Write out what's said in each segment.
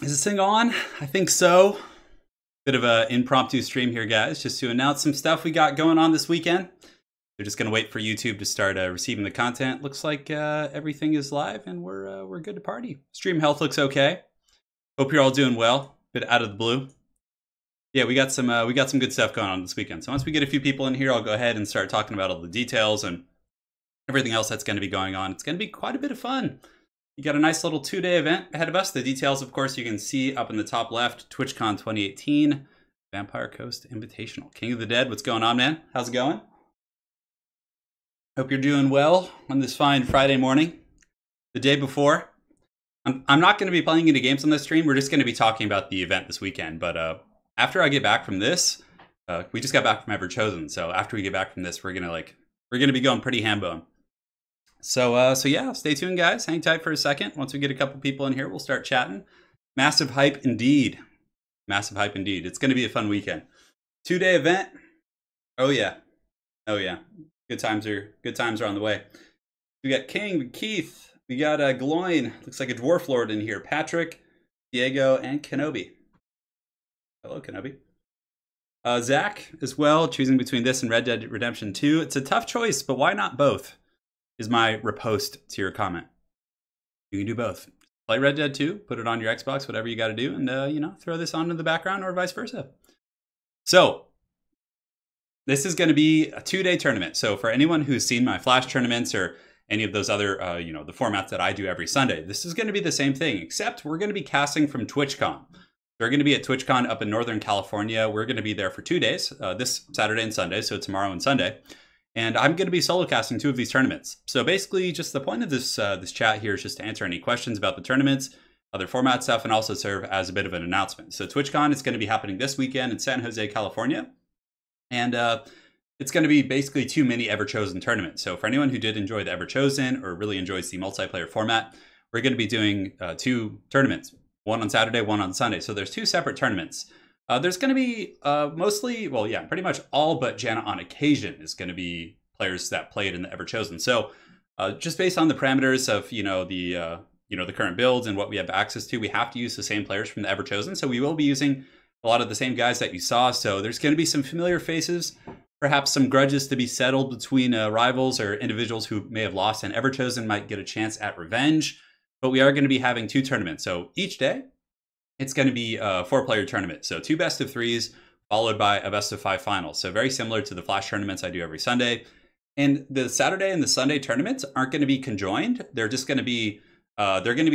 Is this thing on? I think so. Bit of an impromptu stream here, guys, just to announce some stuff we got going on this weekend. They're just going to wait for YouTube to start receiving the content. Looks like everything is live and we're good to party. Stream health looks okay. Hope you're all doing well. Bit out of the blue. Yeah, we got some good stuff going on this weekend. So once we get a few people in here, I'll go ahead and start talking about all the details and everything else that's going to be going on. It's going to be quite a bit of fun. You got a nice little 2-day event ahead of us. The details, of course, you can see up in the top left. TwitchCon 2018, Vampire Coast Invitational. King of the Dead, what's going on, man? How's it going? Hope you're doing well on this fine Friday morning. The day before. I'm not going to be playing any games on this stream. We're just going to be talking about the event this weekend. But after I get back from this, we just got back from Everchosen. So after we get back from this, we're gonna be going pretty ham-bone. So yeah, stay tuned, guys. Hang tight for a second. Once we get a couple people in here, we'll start chatting. Massive hype indeed. Massive hype indeed. It's going to be a fun weekend. 2-day event. Oh yeah. Oh yeah. Good times are on the way. We got King, Keith. We got Gloin. Looks like a Dwarf Lord in here. Patrick, Diego, and Kenobi. Hello, Kenobi. Zach as well, choosing between this and Red Dead Redemption 2. It's a tough choice, but why not both? Is my riposte to your comment. You can do both. Play Red Dead 2, put it on your Xbox, whatever you got to do, and you know, throw this on in the background or vice versa. So this is going to be a 2-day tournament. So for anyone who's seen my Flash tournaments or any of those other, you know, the formats that I do every Sunday, this is going to be the same thing, except we're going to be casting from TwitchCon. We're going to be at TwitchCon up in Northern California. We're going to be there for 2 days, this Saturday and Sunday, so tomorrow and Sunday. And I'm going to be solo casting 2 of these tournaments. So basically, just the point of this this chat here is just to answer any questions about the tournaments, other format stuff, and also serve as a bit of an announcement. So TwitchCon is going to be happening this weekend in San Jose, California. And it's going to be basically 2 mini Everchosen tournaments. So for anyone who did enjoy the Everchosen or really enjoys the multiplayer format, we're going to be doing 2 tournaments. One on Saturday, one on Sunday. So there's 2 separate tournaments. There's going to be mostly, well, yeah, pretty much all but Janna on occasion is going to be players that played in the Everchosen. So just based on the parameters of, the current builds and what we have access to, we have to use the same players from the Everchosen. So we will be using a lot of the same guys that you saw. So there's going to be some familiar faces, perhaps some grudges to be settled between rivals or individuals who may have lost, and Everchosen might get a chance at revenge. But we are going to be having 2 tournaments. So each day, it's going to be a 4-player tournament. So 2 best-of-3s followed by a best-of-5 final. So very similar to the Flash tournaments I do every Sunday. And the Saturday and the Sunday tournaments aren't going to be conjoined. They're just going to be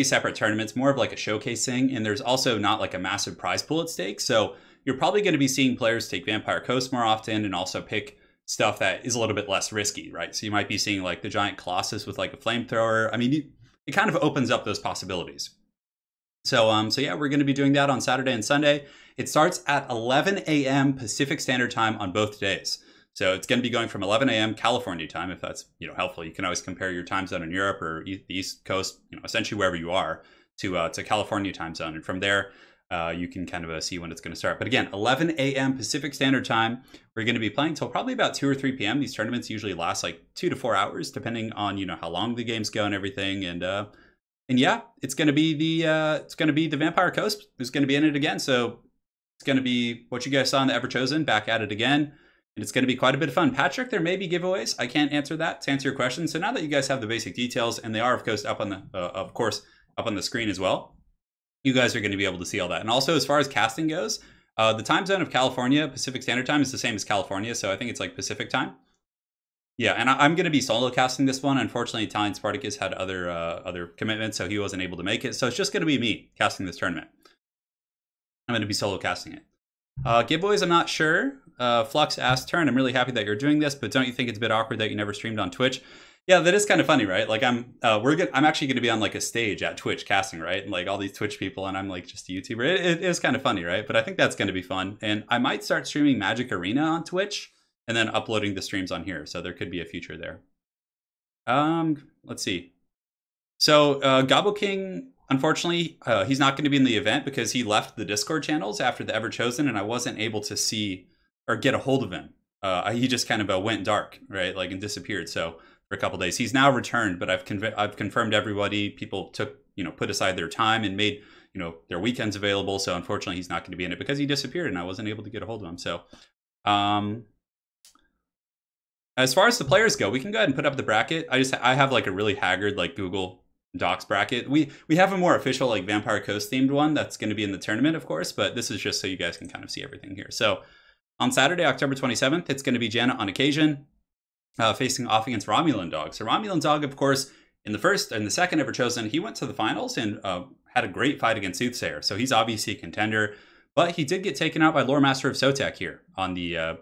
separate tournaments, more of like a showcase thing. And there's also not like a massive prize pool at stake. So you're probably going to be seeing players take Vampire Coast more often and also pick stuff that is a little bit less risky, right? So you might be seeing like the giant Colossus with like a flamethrower. I mean, it kind of opens up those possibilities. So yeah, we're going to be doing that on Saturday and Sunday. It starts at 11 a.m. Pacific Standard Time on both days. So it's going to be going from 11 a.m. California time, if that's helpful. You can always compare your time zone in Europe or the East Coast, essentially wherever you are, to California time zone, and from there you can kind of see when it's going to start. But again, 11 a.m. Pacific Standard Time. We're going to be playing till probably about 2 or 3 p.m. These tournaments usually last like 2 to 4 hours, depending on how long the games go and everything. And yeah, it's going to be the Vampire Coast who's going to be in it again. So it's going to be what you guys saw in the Everchosen, back at it again. And it's going to be quite a bit of fun. Patrick, there may be giveaways. I can't answer that to answer your question. So now that you guys have the basic details, and they are of course up on the screen as well, you guys are going to be able to see all that. And also, as far as casting goes, the time zone of California, Pacific Standard Time, is the same as California. So I think it's like Pacific time. Yeah, and I'm going to be solo casting this one. Unfortunately, Italian Spartacus had other commitments, so he wasn't able to make it. So it's just going to be me casting this tournament. I'm going to be solo casting it. Giveaways, I'm not sure. Flux asked, Turin, I'm really happy that you're doing this, but don't you think it's a bit awkward that you never streamed on Twitch? Yeah, that is kind of funny, right? Like I'm actually going to be on like a stage at Twitch casting, right? And like all these Twitch people, and I'm like just a YouTuber. It is kind of funny, right? But I think that's going to be fun. And I might start streaming Magic Arena on Twitch, and then uploading the streams on here. So there could be a future there. Let's see. So Gobble King, unfortunately, he's not going to be in the event because he left the Discord channels after the Everchosen, and I wasn't able to see or get a hold of him. He just kind of went dark, right? Like, and disappeared. So for a couple days, he's now returned, but I've confirmed everybody. People took, put aside their time and made you know, their weekends available. So unfortunately, he's not going to be in it because he disappeared and I wasn't able to get a hold of him. So as far as the players go, we can go ahead and put up the bracket. I have like a really haggard like Google Docs bracket. We have a more official like Vampire Coast themed one that's going to be in the tournament, of course, but this is just so you guys can kind of see everything here. So on Saturday, October 27th, it's going to be Janet on occasion facing off against Romulan Dog. So Romulan Dog, of course, in the first and the second Ever Chosen, he went to the finals and had a great fight against Soothsayer. So he's obviously a contender, but he did get taken out by Lore Master of Sotek here on the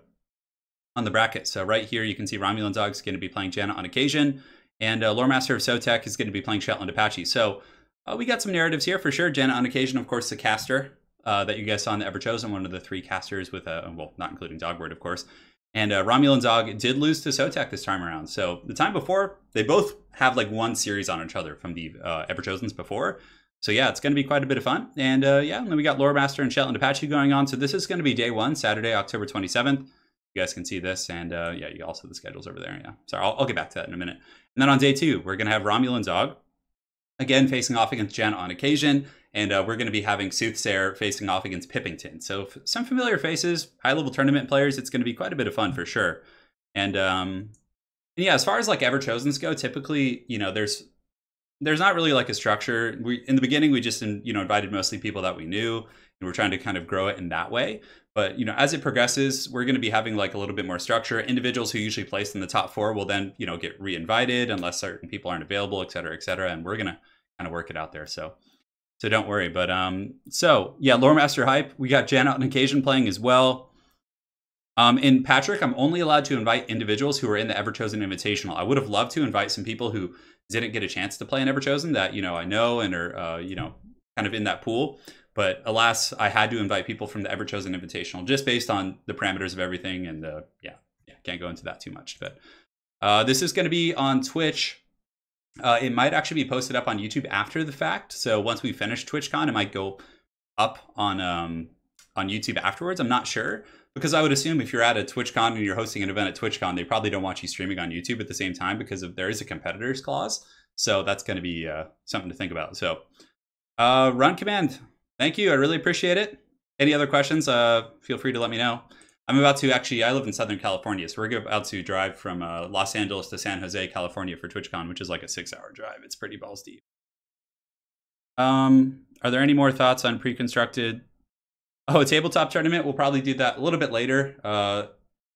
bracket. So right here, you can see Romulan Dog is going to be playing Janet on occasion, and Lore Master of Sotek is going to be playing Shetland Apache. So we got some narratives here for sure. Janet on occasion, of course, the caster that you guys saw in the Ever Chosen, one of the 3 casters with well, not including Dogword, of course. And Romulan Dog did lose to Sotek this time around. So the time before, they both have like one series on each other from the Ever Chosens before. So yeah, it's going to be quite a bit of fun. And yeah, and then we got Lore Master and Shetland Apache going on. So this is going to be day 1, Saturday, October 27th. You guys can see this. And yeah, you also have the schedules over there. Yeah, sorry, I'll get back to that in a minute. And then on day 2, we're going to have Romulan Dog, again, facing off against Janet on occasion. And we're going to be having Soothsayer facing off against Pippington. So some familiar faces, high-level tournament players. It's going to be quite a bit of fun for sure. And yeah, as far as like Ever Chosens go, typically, you know, there's not really like a structure. In the beginning, we just invited mostly people that we knew, and we're trying to kind of grow it in that way. But you know, as it progresses, we're going to be having like a little bit more structure. Individuals who usually placed in the top 4 will then get re-invited unless certain people aren't available, et cetera, and we're going to kind of work it out there. So don't worry. But so yeah, Lore Master hype. We got Janet on occasion playing as well. In Patrick, I'm only allowed to invite individuals who are in the Ever Chosen Invitational. I would have loved to invite some people who didn't get a chance to play in Ever Chosen that I know and are kind of in that pool. But alas, I had to invite people from the Ever Chosen Invitational just based on the parameters of everything. And yeah, can't go into that too much. But this is going to be on Twitch. It might actually be posted up on YouTube after the fact. So once we finish TwitchCon, it might go up on YouTube afterwards. I'm not sure, because I would assume if you're at a TwitchCon and you're hosting an event at TwitchCon, they probably don't want you streaming on YouTube at the same time because there is a competitors clause. So that's going to be something to think about. So run command. Thank you. I really appreciate it. Any other questions? Feel free to let me know. I'm about to I live in Southern California, so we're about to drive from Los Angeles to San Jose, California for TwitchCon, which is like a 6-hour drive. It's pretty balls deep. Are there any more thoughts on pre-constructed? Oh, a tabletop tournament. We'll probably do that a little bit later.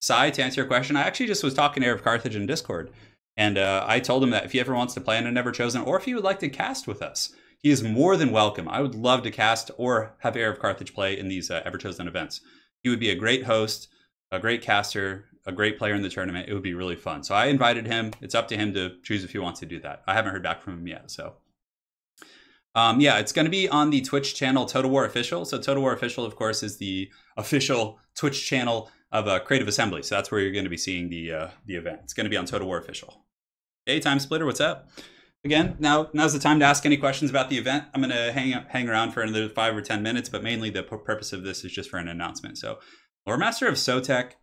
Sai, to answer your question, I actually just was talking to Air of Carthage in Discord, and I told him that if he ever wants to play in a Never Chosen, or if he would like to cast with us, he is more than welcome. I would love to cast or have Air of Carthage play in these Ever Chosen events. He would be a great host, a great caster, a great player in the tournament. It would be really fun. So I invited him. It's up to him to choose if he wants to do that. I haven't heard back from him yet. So yeah, it's going to be on the Twitch channel TotalWarOfficial. So TotalWarOfficial, of course, is the official Twitch channel of Creative Assembly. So that's where you're going to be seeing the event. It's going to be on TotalWarOfficial. Hey, Time Splitter, what's up? Again, now's the time to ask any questions about the event. I'm going to hang around for another 5 or 10 minutes, but mainly the purpose of this is just for an announcement. So Lore Master of Sotek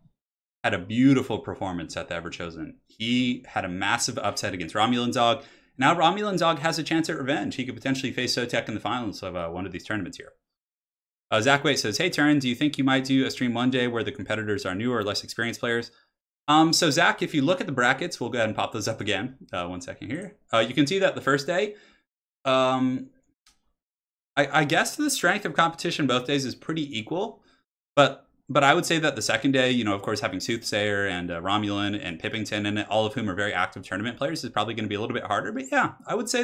had a beautiful performance at the Ever Chosen. He had a massive upset against Romulan Dog. Now Romulan Dog has a chance at revenge. He could potentially face Sotek in the finals of one of these tournaments here. Zach Waite says, hey, Turin, do you think you might do a stream one day where the competitors are newer or less experienced players? So Zach, if you look at the brackets, we'll go ahead and pop those up again. 1 second here. You can see that the first day, I guess the strength of competition both days is pretty equal, but I would say that the second day, of course, having Soothsayer and Romulan and Pippington and all of whom are very active tournament players is probably going to be a little bit harder. But yeah, I would say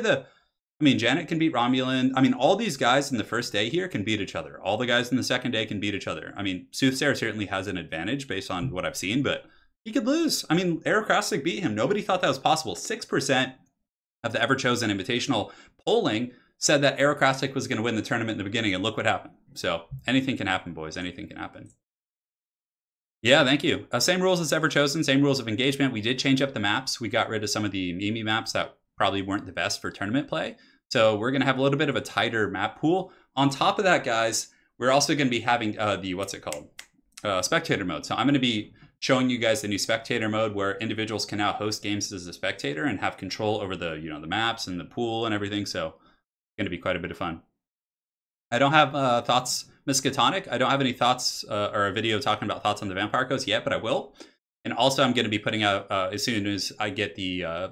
Janet can beat Romulan. All these guys in the first day here can beat each other. All the guys in the second day can beat each other. Soothsayer certainly has an advantage based on what I've seen, but he could lose. Aerocrastic beat him. Nobody thought that was possible. 6% of the Ever Chosen Invitational polling said that Aerocrastic was going to win the tournament in the beginning, and look what happened. So anything can happen, boys. Anything can happen. Yeah, thank you. Same rules as Ever Chosen, same rules of engagement. We did change up the maps. We got rid of some of the Mimi maps that probably weren't the best for tournament play. So we're going to have a little bit of a tighter map pool. On top of that, guys, we're also going to be having the spectator mode. So I'm going to be showing you guys the new spectator mode where individuals can now host games as a spectator and have control over the maps and the pool and everything. So it's going to be quite a bit of fun. I don't have thoughts, Miskatonic. I don't have any thoughts or a video talking about thoughts on the Vampire Coast yet, but I will. And also, I'm going to be putting out, as soon as I get the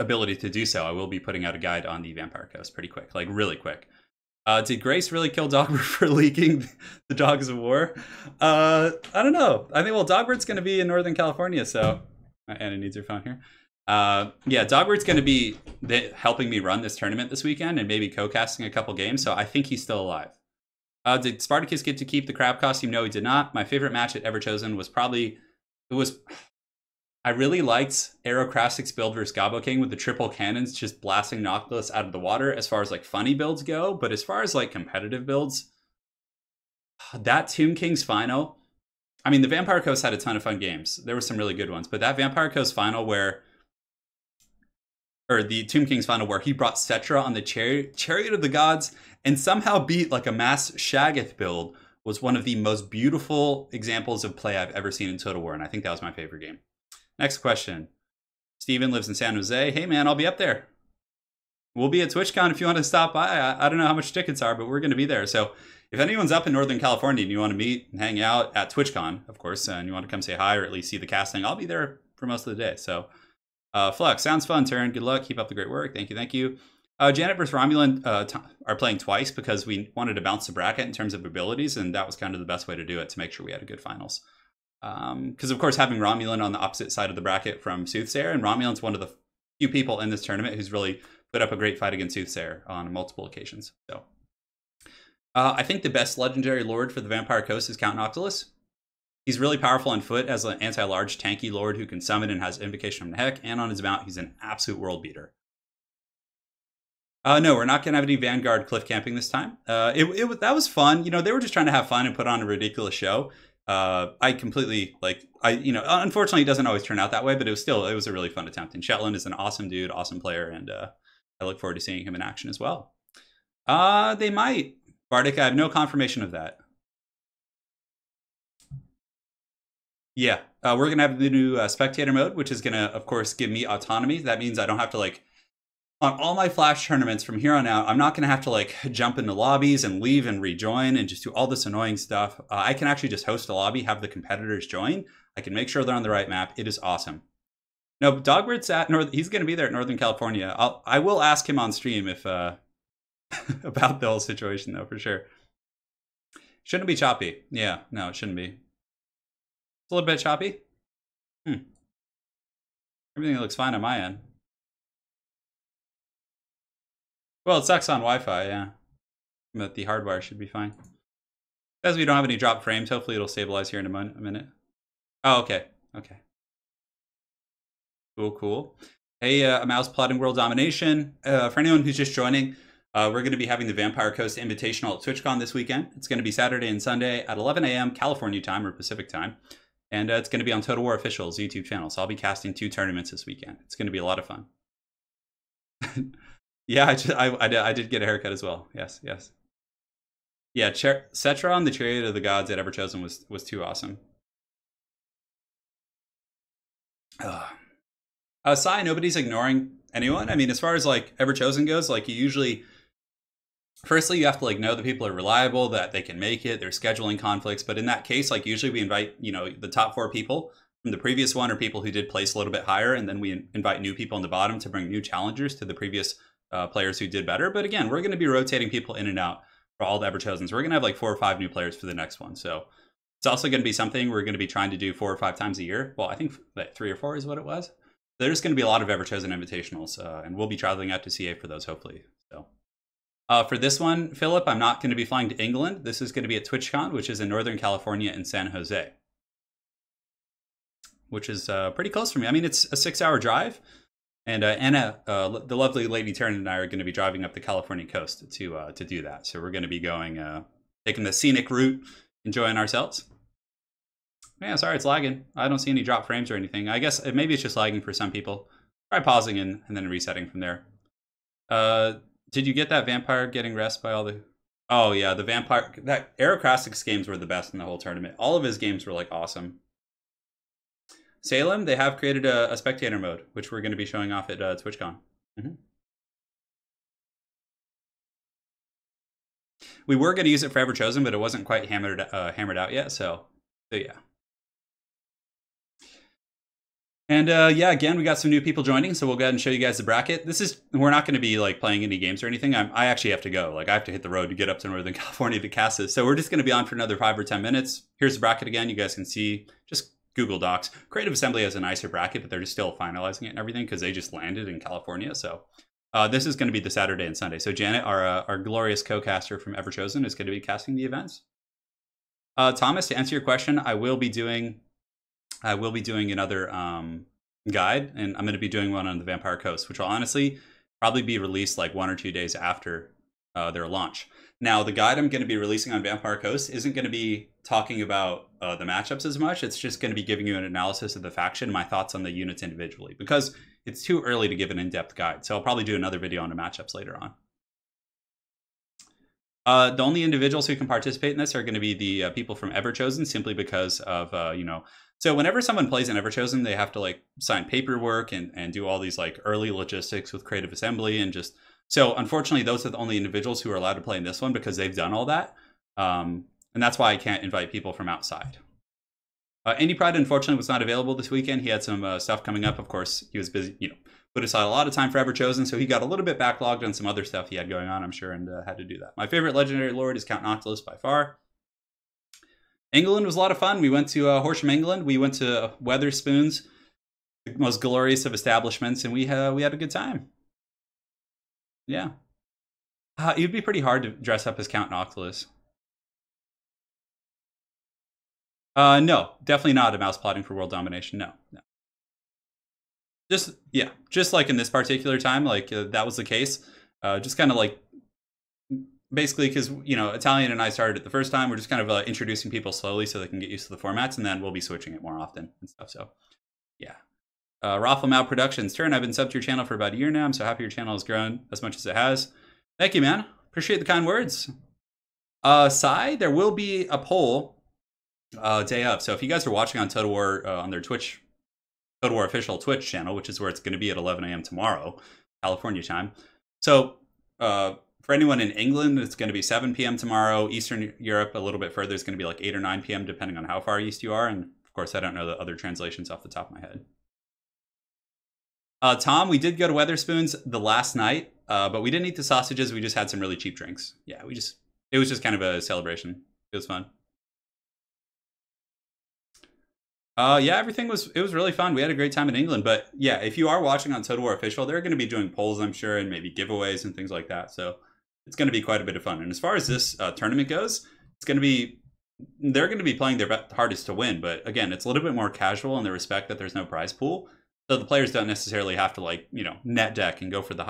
ability to do so, I will be putting out a guide on the Vampire Coast pretty quick, like really quick. Did Grace really kill Dogbert for leaking the Dogs of War? I don't know. I think, well, Dogbert's going to be in Northern California, so... Anna needs her phone here. Yeah, Dogbert's going to be helping me run this tournament this weekend and maybe co-casting a couple games, so I think he's still alive. Did Spartacus get to keep the crab costume? No, he did not. My favorite match at Ever Chosen was probably... I really liked Aerocrastic's build versus Gabo King with the triple cannons just blasting Noctilus out of the water as far as like funny builds go. But as far as like competitive builds, that Tomb King's final, I mean, the Vampire Coast had a ton of fun games. There were some really good ones, but that Vampire Coast final or the Tomb King's final where he brought Cetra on the Chariot of the Gods and somehow beat like a mass Shaggoth build was one of the most beautiful examples of play I've ever seen in Total War. And I think that was my favorite game. Next question. Steven lives in San Jose. Hey, man, I'll be up there. We'll be at TwitchCon if you want to stop by. I don't know how much tickets are, but we're going to be there. So if anyone's up in Northern California and you want to meet and hang out at TwitchCon, of course, and you want to come say hi or at least see the casting, I'll be there for most of the day. So Flux, sounds fun, Turin. Good luck. Keep up the great work. Thank you. Thank you. Janet versus Romulan are playing twice because we wanted to bounce the bracket in terms of abilities, and that was kind of the best way to do it to make sure we had a good finals. Because of course having Romulan on the opposite side of the bracket from Soothsayer, and Romulan's one of the few people in this tournament who's really put up a great fight against Soothsayer on multiple occasions. So I think the best legendary lord for the Vampire Coast is Count Noctilus. He's really powerful on foot as an anti-large tanky lord who can summon and has Invocation from the Heck, and on his mount he's an absolute world beater. No, we're not going to have any Vanguard cliff camping this time. That was fun. You know, they were just trying to have fun and put on a ridiculous show. I completely, unfortunately it doesn't always turn out that way, but it was a really fun attempt. And Shetland is an awesome dude, awesome player, and I look forward to seeing him in action as well. They might. Bardic, I have no confirmation of that. Yeah, we're going to have the new spectator mode, which is going to, of course, give me autonomy. That means I don't have to, on all my Flash tournaments from here on out, I'm not going to have to jump into lobbies and leave and rejoin and just do all this annoying stuff. I can actually just host a lobby, have the competitors join. I can make sure they're on the right map. It is awesome. No, Dogbird's he's going to be there at Northern California. I will ask him on stream if about the whole situation though, for sure. Shouldn't be choppy. Yeah, no, it shouldn't be. It's a little bit choppy. Everything looks fine on my end. Well, it sucks on Wi-Fi, yeah. But the hardwire should be fine. As we don't have any drop frames, hopefully it'll stabilize here in a minute. Oh, okay. Okay. Cool, cool. Hey, Mouse plotting world domination. For anyone who's just joining, we're going to be having the Vampire Coast Invitational at TwitchCon this weekend. It's going to be Saturday and Sunday at 11 a.m. California time or Pacific time. And it's going to be on TotalWarOfficial's YouTube channel. So I'll be casting 2 tournaments this weekend. It's going to be a lot of fun. Yeah, I did get a haircut as well. Yes, yes. Yeah, Cetra on the Chariot of the Gods at Ever Chosen was too awesome. Sai, nobody's ignoring anyone. I mean, as far as Ever Chosen goes, you usually, firstly, you have to know the people are reliable, that they can make it. There's scheduling conflicts, but in that case, usually we invite the top 4 people from the previous one or people who did place a little bit higher, and then we invite new people on the bottom to bring new challengers to the previous players who did better. But again, we're going to be rotating people in and out for all the Ever Chosens. We're going to have 4 or 5 new players for the next one. So it's also going to be something we're going to be trying to do 4 or 5 times a year. Well, I think 3 or 4 is what it was. There's going to be a lot of Ever Chosen Invitationals, and we'll be traveling out to CA for those, hopefully. So for this one, Philip, I'm not going to be flying to England. This is going to be at TwitchCon, which is in Northern California in San Jose, which is pretty close for me. I mean, it's a 6-hour drive. And Anna, the lovely Lady Turin, and I are going to be driving up the California coast to do that. So we're going to be going, taking the scenic route, enjoying ourselves. Yeah, sorry, it's lagging. I don't see any drop frames or anything. I guess maybe it's just lagging for some people. Try pausing and then resetting from there. Did you get that vampire getting rest by all the... Oh yeah, the vampire... That Aerocrastic's games were the best in the whole tournament. All of his games were awesome. Salem, they have created a spectator mode, which we're going to be showing off at TwitchCon. We were going to use it for Everchosen, but it wasn't quite hammered out yet. So yeah. And yeah, again, we got some new people joining, so we'll go ahead and show you guys the bracket. We're not going to be like playing any games or anything. I actually have to go. Like I have to hit the road to get up to Northern California to cast this. So we're just going to be on for another 5 or 10 minutes. Here's the bracket again. You guys can see, just Google Docs. Creative Assembly has a nicer bracket, but they're just still finalizing it and everything because they just landed in California. So this is going to be the Saturday and Sunday. So Janet, our glorious co-caster from Everchosen, is going to be casting the events. Thomas, to answer your question, I will be doing another guide, and I'm going to be doing one on the Vampire Coast, which will honestly probably be released like 1 or 2 days after their launch. Now, the guide I'm going to be releasing on Vampire Coast isn't going to be talking about the matchups as much. It's just going to be giving you an analysis of the faction, my thoughts on the units individually, because it's too early to give an in-depth guide. So I'll probably do another video on the matchups later on. The only individuals who can participate in this are going to be the people from Everchosen, simply because of, so whenever someone plays in Everchosen, they have to like sign paperwork and do all these like early logistics with Creative Assembly and just, so unfortunately, those are the only individuals who are allowed to play in this one because they've done all that. And that's why I can't invite people from outside. Andy Pride, unfortunately, was not available this weekend. He had some stuff coming up. Of course, he was busy, put aside a lot of time for Everchosen, so he got a little bit backlogged on some other stuff he had going on, I'm sure, and had to do that. My favorite Legendary Lord is Count Noctilus by far. England was a lot of fun. We went to Horsham, England. We went to Weatherspoons, the most glorious of establishments, and we had a good time. Yeah. It'd be pretty hard to dress up as Count Noctilus. No, definitely not a mouse plotting for world domination. No. Just like in this particular time, like that was the case. Just kind of like, basically because, Italian and I started it the first time. We're just kind of introducing people slowly so they can get used to the formats, and then we'll be switching it more often and stuff. So, yeah. Rafflemout Productions. Turin, I've been subbed to your channel for about a year now. I'm so happy your channel has grown as much as it has. Thank you, man. Appreciate the kind words. Sai, there will be a poll day up. So if you guys are watching on Total War on their Twitch, Total War Official Twitch channel, which is where it's going to be at 11 a.m. tomorrow, California time. So for anyone in England, it's going to be 7 p.m. tomorrow. Eastern Europe, a little bit further, is going to be like 8 or 9 p.m. depending on how far east you are. And of course, I don't know the other translations off the top of my head. Tom, we did go to Weatherspoons the last night, but we didn't eat the sausages. We just had some really cheap drinks. Yeah, it was just kind of a celebration. It was fun. Yeah, it was really fun. We had a great time in England. But yeah, if you are watching on Total War Official, they're going to be doing polls, I'm sure, and maybe giveaways and things like that. So it's going to be quite a bit of fun. And as far as this tournament goes, they're going to be playing their hardest to win. But again, it's a little bit more casual in the respect that there's no prize pool. So the players don't necessarily have to like, net deck and go for the,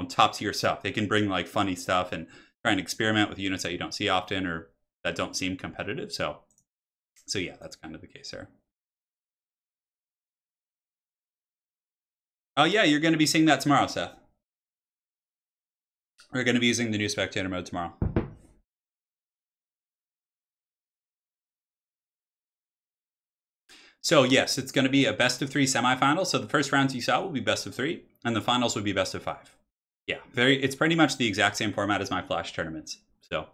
top tier stuff. They can bring like funny stuff and try and experiment with units that you don't see often or that don't seem competitive. So yeah, that's kind of the case there. Oh yeah, you're going to be seeing that tomorrow, Seth. We're going to be using the new spectator mode tomorrow. So yes, it's going to be a best of 3 semifinal. So the first rounds you saw will be best of 3, and the finals will be best of 5. Yeah, it's pretty much the exact same format as my Flash tournaments. So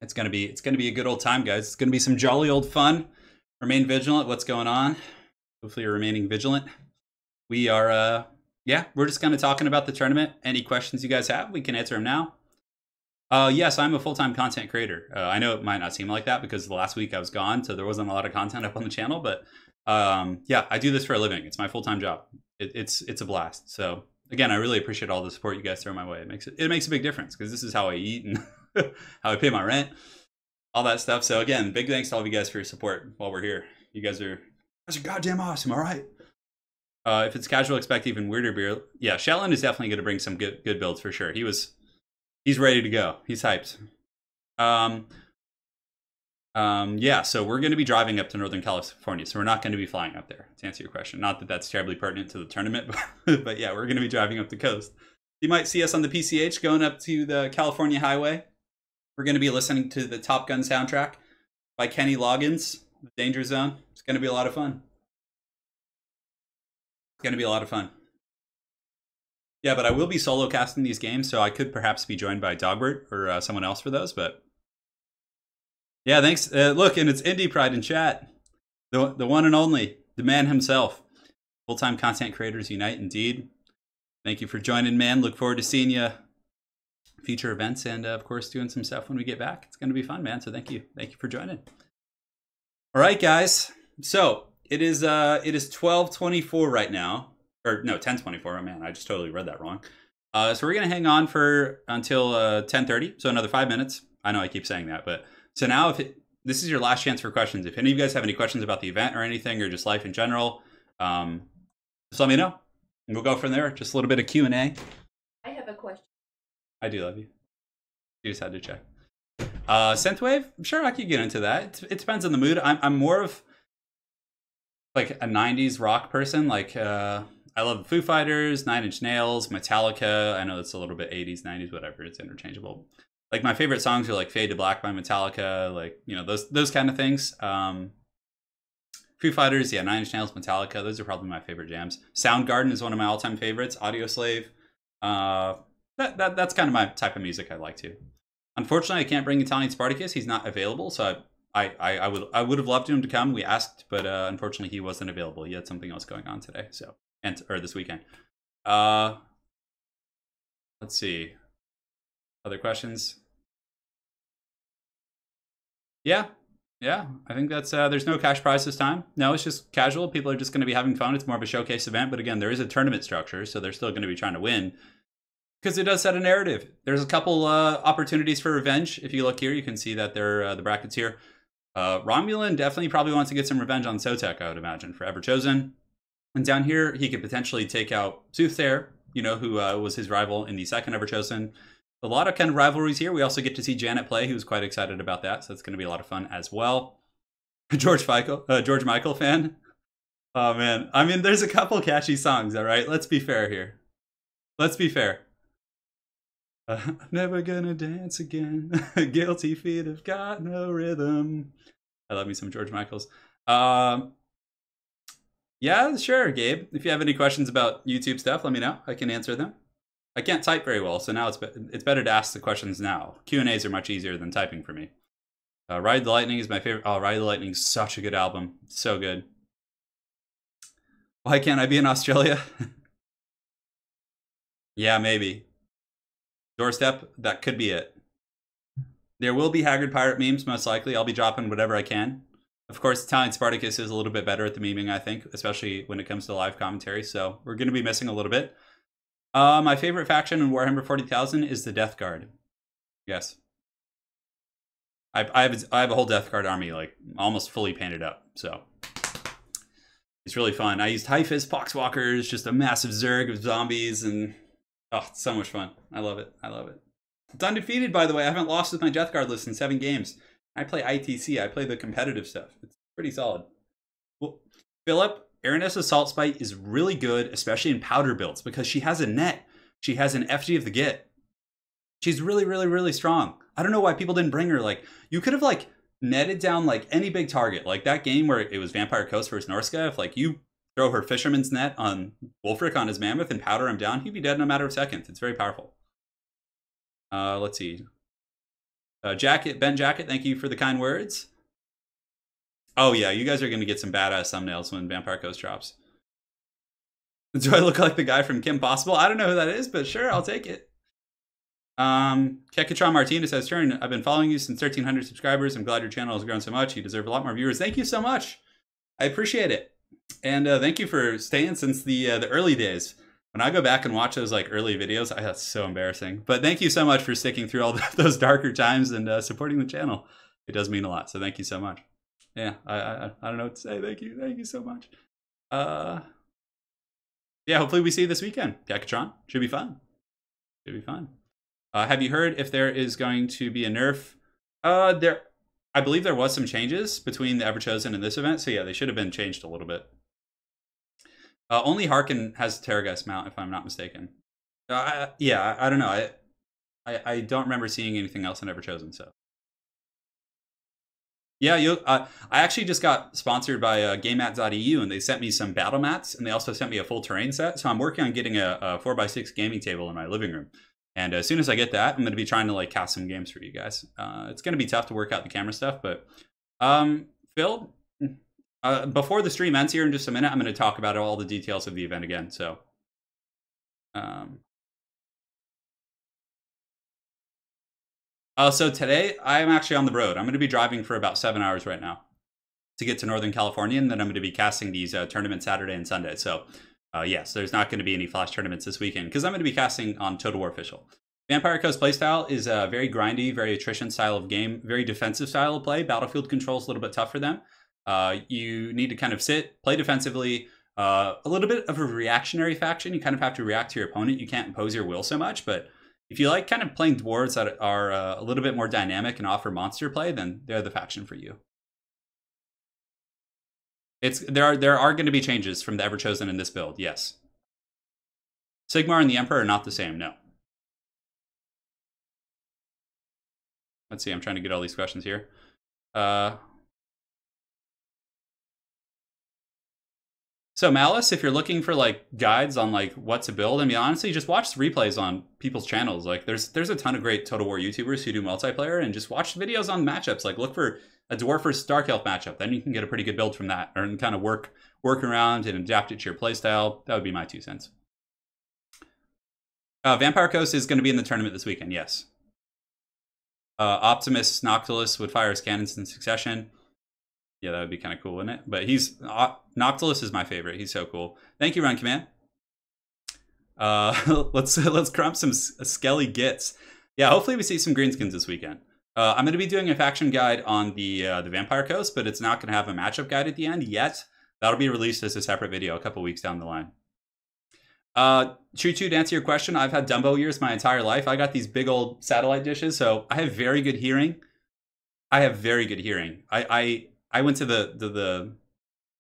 it's gonna be a good old time, guys. It's gonna be some jolly old fun. Remain vigilant. What's going on? Hopefully you're remaining vigilant. We are, we're just kind of talking about the tournament. Any questions you guys have, we can answer them now. Yes, I'm a full-time content creator. I know it might not seem like that because the last week I was gone, so there wasn't a lot of content up on the channel. But yeah, I do this for a living. It's my full-time job. It's a blast. So again, I really appreciate all the support you guys throw my way. It makes a big difference because this is how I eat and how I pay my rent, all that stuff. So again, big thanks to all of you guys for your support while we're here. You guys are goddamn awesome. All right. If it's casual, expect even weirder beer. Yeah, Shetland is definitely going to bring some good builds for sure. He's ready to go. He's hyped. Yeah, so we're going to be driving up to Northern California, so we're not going to be flying up there, to answer your question. Not that that's terribly pertinent to the tournament, but yeah, we're going to be driving up the coast. You might see us on the PCH going up to the California Highway. We're going to be listening to the Top Gun soundtrack by Kenny Loggins, The Danger Zone. It's going to be a lot of fun. It's going to be a lot of fun. Yeah, but I will be solo casting these games, so I could perhaps be joined by Dogbert or someone else for those. But yeah, thanks. Look, and it's Indie Pride in chat. The one and only, the man himself. Full-time content creators unite, indeed. Thank you for joining, man. Look forward to seeing you future events and, of course, doing some stuff when we get back. It's going to be fun, man. So thank you. Thank you for joining. All right, guys. So it is 12:24 right now. Or no, 10:24. Oh, man, I just totally read that wrong. So we're going to hang on until 10:30. So another 5 minutes. I know I keep saying that. But so now this is your last chance for questions. If any of you guys have any questions about the event or anything or just life in general, just let me know. And we'll go from there. Just a little bit of Q&A. I have a question. I do love you. You just had to check. Synthwave? Sure, I could get into that. It depends on the mood. I'm more of like a 90s rock person. Like, I love Foo Fighters, Nine Inch Nails, Metallica. I know it's a little bit 80s, 90s, whatever. It's interchangeable. Like, my favorite songs are like Fade to Black by Metallica. Like, you know, those kind of things. Foo Fighters, yeah, Nine Inch Nails, Metallica. Those are probably my favorite jams. Soundgarden is one of my all-time favorites. Audioslave. That's kind of my type of music I like too. Unfortunately, I can't bring Italian Spartacus. He's not available, so I would have loved him to come. We asked, but unfortunately, he wasn't available. He had something else going on today, or this weekend. Let's see. Other questions? Yeah. I think that's there's no cash prize this time. No, it's just casual. People are just going to be having fun. It's more of a showcase event, but again, there is a tournament structure, so they're still going to be trying to win. Because it does set a narrative. There's a couple opportunities for revenge. If you look here, you can see that they're the brackets here. Romulan definitely probably wants to get some revenge on Sotek, I would imagine, for Everchosen. And down here, he could potentially take out Soothsayer, you know, who was his rival in the second Everchosen. A lot of kind of rivalries here. We also get to see Janet play, who's quite excited about that. So it's going to be a lot of fun as well. George Michael fan. Oh, man. I mean, there's a couple catchy songs, all right? Let's be fair here. Let's be fair. Never gonna dance again. Guilty feet have got no rhythm. I love me some George Michaels. Yeah, sure, Gabe. If you have any questions about YouTube stuff, let me know. I can answer them. I can't type very well, so now it's better to ask the questions now. Q&As are much easier than typing for me. Ride the Lightning is my favorite. Oh, Ride the Lightning is such a good album. So good. Why can't I be in Australia? Yeah, maybe. Doorstep, that could be it. There will be Haggard Pirate memes, most likely. I'll be dropping whatever I can. Of course, Italian Spartacus is a little bit better at the memeing, I think, especially when it comes to live commentary, so we're going to be missing a little bit. My favorite faction in Warhammer 40,000 is the Death Guard. Yes. I have a whole Death Guard army, like, almost fully painted up, so it's really fun. I used High-Fist Poxwalkers, just a massive Zerg of zombies, and oh, it's so much fun. I love it. I love it. It's undefeated, by the way. I haven't lost with my Death Guard list in 7 games. I play ITC. I play the competitive stuff. It's pretty solid. Well, Philip, Araness Assault Spite is really good, especially in powder builds, because she has a net. She has an FG of the Git. She's really, really, really strong. I don't know why people didn't bring her. Like, you could have, like, netted down, like, any big target. Like, that game where it was Vampire Coast versus Norska. If, like, you throw her Fisherman's Net on Wolfric on his Mammoth and powder him down, he'd be dead in a matter of seconds. It's very powerful. Let's see. Ben Jacket, thank you for the kind words. Oh yeah, you guys are going to get some badass thumbnails when Vampire Coast drops. Do I look like the guy from Kim Possible? I don't know who that is, but sure, I'll take it. Kekatron Martinez says, Turin, I've been following you since 1,300 subscribers. I'm glad your channel has grown so much. You deserve a lot more viewers. Thank you so much. I appreciate it. And thank you for staying since the early days. When I go back and watch those like early videos, that's so embarrassing. But thank you so much for sticking through all those darker times and supporting the channel. It does mean a lot. So thank you so much. Yeah, I don't know what to say. Thank you so much. Yeah, hopefully we see you this weekend. Yakatron, should be fun. Should be fun. Have you heard if there is going to be a nerf? I believe there was some changes between the Everchosen and this event. So yeah, they should have been changed a little bit. Only Harkin has Terragast mount, if I'm not mistaken. Yeah, I don't know. I don't remember seeing anything else in Everchosen, so. Yeah, I actually just got sponsored by GameMat.eu, and they sent me some battle mats, and they also sent me a full terrain set. So I'm working on getting a 4x6 gaming table in my living room. And as soon as I get that, I'm going to be trying to like cast some games for you guys. It's going to be tough to work out the camera stuff, but Phil, before the stream ends here in just a minute, I'm going to talk about all the details of the event again. So, so today I'm actually on the road. I'm going to be driving for about 7 hours right now to get to Northern California, and then I'm going to be casting these tournaments Saturday and Sunday. So, yes, there's not going to be any Flash tournaments this weekend because I'm going to be casting on TotalWarOfficial. Vampire Coast playstyle is a very grindy, very attrition style of game, very defensive style of play. Battlefield control is a little bit tough for them. You need to kind of sit, play defensively, a little bit of a reactionary faction. You kind of have to react to your opponent. You can't impose your will so much, but if you like kind of playing dwarves that are a little bit more dynamic and offer monster play, then they're the faction for you. There are going to be changes from the Everchosen in this build, yes. Sigmar and the Emperor are not the same, no. Let's see, I'm trying to get all these questions here. So Malice, if you're looking for like guides on like what to build, I mean, honestly, just watch the replays on people's channels. Like there's a ton of great Total War YouTubers who do multiplayer, and just watch videos on matchups. Like look for a Dwarf versus Dark Elf matchup. Then you can get a pretty good build from that, or kind of work around and adapt it to your playstyle. That would be my 2 cents. Vampire Coast is going to be in the tournament this weekend, yes. Optimus Noctilus would fire his cannons in succession. Yeah, that would be kind of cool, wouldn't it? But Noctilus is my favorite. He's so cool. Thank you, Run Command. Let's crump some Skelly Gits. Yeah, hopefully we see some greenskins this weekend. I'm going to be doing a faction guide on the Vampire Coast, but it's not going to have a matchup guide at the end yet. That'll be released as a separate video a couple weeks down the line. Choo, to answer your question, I've had Dumbo ears my entire life. I got these big old satellite dishes, so I have very good hearing. I went to the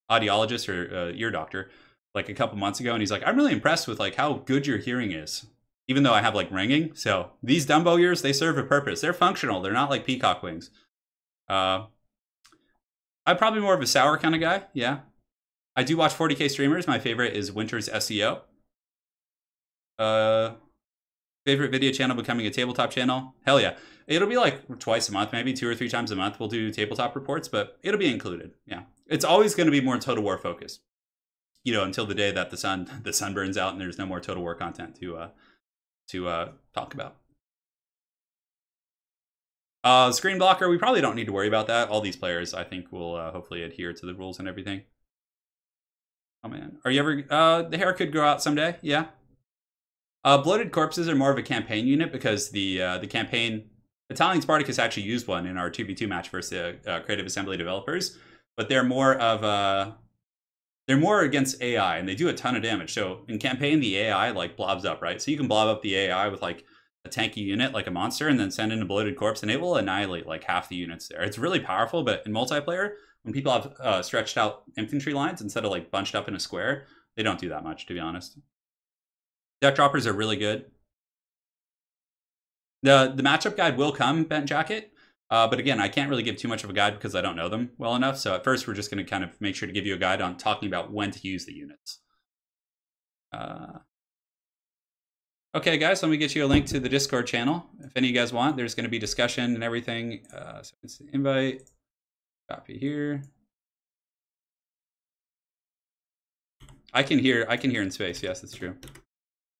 audiologist or ear doctor like a couple months ago, and he's like, I'm really impressed with like how good your hearing is, even though I have like ringing. So these Dumbo ears, they serve a purpose. They're functional. They're not like peacock wings. I'm probably more of a sour kind of guy. Yeah. I do watch 40K streamers. My favorite is Winter's SEO. Favorite video channel becoming a tabletop channel? Hell yeah. It'll be like twice a month, maybe 2 or 3 times a month we'll do tabletop reports, but it'll be included. Yeah. It's always going to be more Total War focused. You know, until the day that the sun burns out and there's no more Total War content to talk about. Screen blocker, we probably don't need to worry about that. All these players, I think, will hopefully adhere to the rules and everything. Oh man, are you ever? The hair could grow out someday. Yeah. Bloated corpses are more of a campaign unit because the campaign Italian Spartacus actually used one in our 2v2 match versus the Creative Assembly developers, but they're more against AI, and they do a ton of damage. So in campaign, the AI like blobs up, right? So you can blob up the AI with like a tanky unit, like a monster, and then send in a bloated corpse, and it will annihilate like half the units there. It's really powerful, but in multiplayer, when people have stretched out infantry lines instead of like bunched up in a square, they don't do that much, to be honest. Deck droppers are really good. The matchup guide will come, Bent Jacket. But again, I can't really give too much of a guide because I don't know them well enough. So at first, we're just going to kind of make sure to give you a guide on talking about when to use the units. Okay, guys, let me get you a link to the Discord channel. If any of you guys want, there's going to be discussion and everything. So it's an invite. Copy here. I can hear in space. Yes, that's true.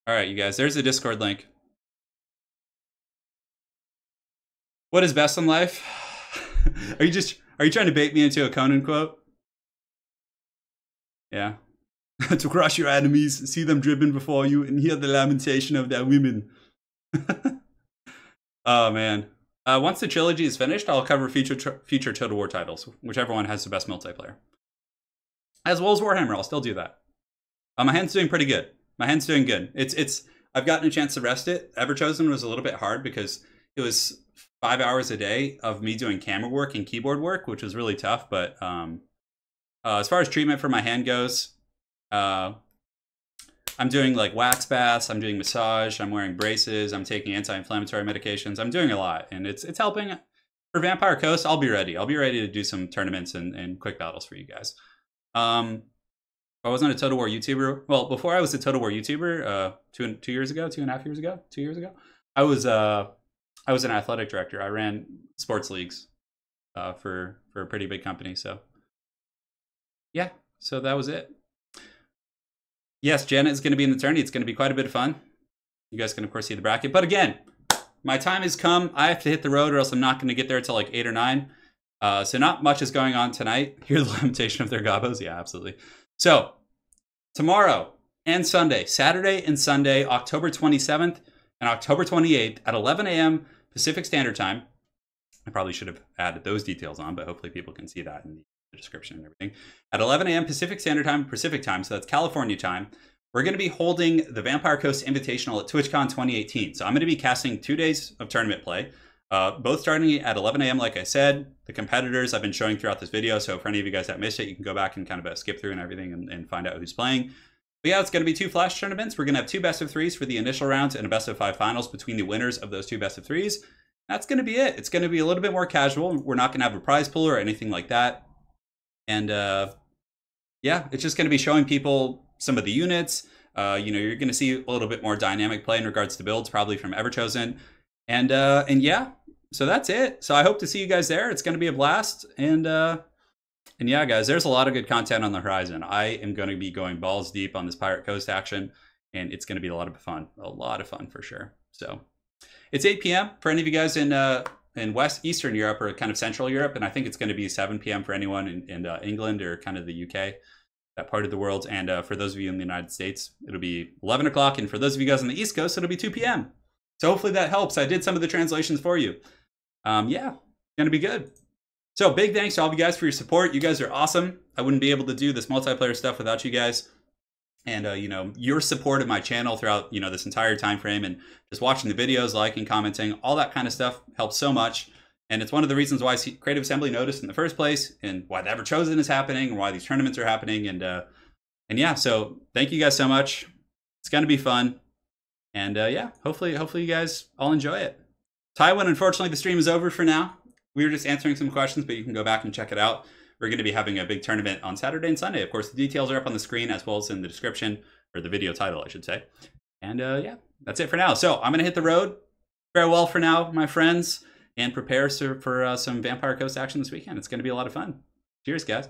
All right, you guys, there's the Discord link. What is best in life? Are you trying to bait me into a Conan quote? Yeah. To crush your enemies, see them driven before you, and hear the lamentation of their women. Oh man. Once the trilogy is finished, I'll cover future Total War titles, whichever one has the best multiplayer. As well as Warhammer, I'll still do that. My hand's doing pretty good. My hand's doing good. I've gotten a chance to rest it. Everchosen was a little bit hard because it was 5 hours a day of me doing camera work and keyboard work, which was really tough. But as far as treatment for my hand goes, I'm doing like wax baths, I'm doing massage, I'm wearing braces, I'm taking anti-inflammatory medications. I'm doing a lot, and it's helping. for Vampire Coast, I'll be ready. I'll be ready to do some tournaments and quick battles for you guys. I wasn't a Total War YouTuber. Well, before I was a Total War YouTuber, 2 years ago, 2.5 years ago, 2 years ago, I was an athletic director. I ran sports leagues for a pretty big company. So yeah, so that was it. Yes, Janet is going to be in the tourney. It's going to be quite a bit of fun. You guys can, of course, see the bracket. But again, my time has come. I have to hit the road or else I'm not going to get there until like 8 or 9. So not much is going on tonight. Hear the limitation of their gobos? Yeah, absolutely. So tomorrow and Sunday, Saturday and Sunday, October 27th and October 28th at 11 a.m. Pacific Standard Time. I probably should have added those details on, but hopefully people can see that in the description and everything. At 11 a.m. Pacific Standard Time, so that's California time, we're going to be holding the Vampire Coast Invitational at TwitchCon 2018. So I'm going to be casting 2 days of tournament play, both starting at 11 a.m. like I said. The competitors I've been showing throughout this video, so for any of you guys that missed it, you can go back and kind of skip through and everything and find out who's playing. But yeah, it's going to be 2 flash tournaments. We're going to have 2 best-of-3s for the initial rounds and a best-of-5 finals between the winners of those 2 best-of-3s. That's going to be it. It's going to be a little bit more casual. We're not going to have a prize pool or anything like that. And yeah, it's just going to be showing people some of the units. You know, you're going to see a little bit more dynamic play in regards to builds, probably from Everchosen. And yeah, so that's it. So I hope to see you guys there. It's going to be a blast. And yeah, guys, there's a lot of good content on the horizon. I am going to be going balls deep on this Pirate Coast action, and it's going to be a lot of fun for sure. So it's 8 p.m. for any of you guys in Eastern Europe or kind of Central Europe, and I think it's going to be 7 p.m. for anyone in England or kind of the UK, that part of the world. And for those of you in the United States, it'll be 11 o'clock, and for those of you guys on the East Coast, it'll be 2 p.m. So hopefully that helps. I did some of the translations for you. Yeah, gonna be good. So big thanks to all of you guys for your support. You guys are awesome. I wouldn't be able to do this multiplayer stuff without you guys. And you know, your support of my channel throughout, you know, this entire time frame, and just watching the videos, liking, commenting, all that kind of stuff helps so much. And it's one of the reasons why Creative Assembly noticed in the first place, and why the Everchosen is happening, and why these tournaments are happening. And yeah, so thank you guys so much. It's gonna be fun. And yeah, hopefully you guys all enjoy it. Taiwan, unfortunately, the stream is over for now. We were just answering some questions, but you can go back and check it out. We're going to be having a big tournament on Saturday and Sunday. Of course, the details are up on the screen as well as in the description, or the video title, I should say. And yeah, that's it for now. So I'm going to hit the road. Farewell for now, my friends, and prepare for some Vampire Coast action this weekend. It's going to be a lot of fun. Cheers, guys.